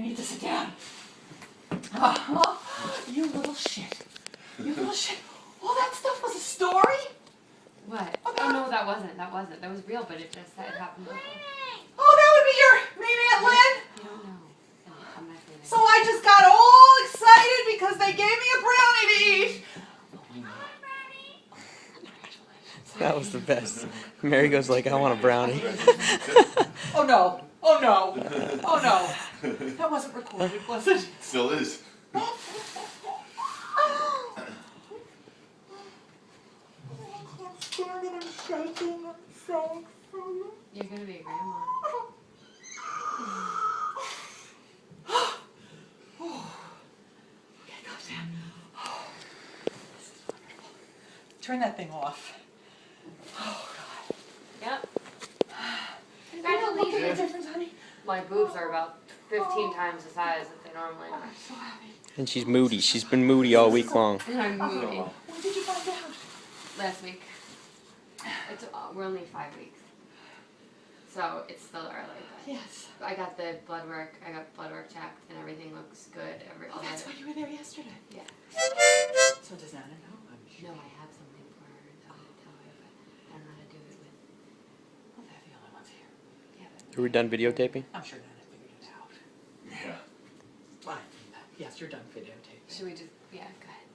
I need to sit down. You little shit. You little shit. All that stuff was a story? What? Oh no, that wasn't. That was real, but it just it happened before. Oh, that would be your main Aunt Lynn? You don't know. I'm not saying So I just got all excited because they gave me a brownie to eat. That was the best. Mary goes like, I want a brownie. Oh no. Oh no. Oh no. That wasn't recorded, was it? Still is. I'm shaking. I'm so You're gonna be a grandma. Okay, calm down. This is wonderful. Turn that thing off. Oh, God. Yep. Look at the Congratulations. difference, honey. My boobs are about 15 times the size that they normally are. I'm so happy. And she's moody. She's been moody all week long. And I'm moving. When did you find out? Last week. We're only 5 weeks. So it's still early. But Yes. I got the blood work. I got blood work checked, and everything looks good. Oh, that's why you were there yesterday. Yeah. So does Nana know? I'm sure. No, I have something for her to tell her, but I don't know how to do it with. Well, they're the only ones here. Yeah, but Are we done videotaping? I'm sure Nana figured it out. Yeah. Fine. Yes, you're done videotaping. should we just? Yeah, go ahead.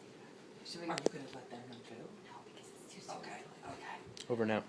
Should we? Are you going to let them know too? No, because it's too soon. Okay. Okay. Over now.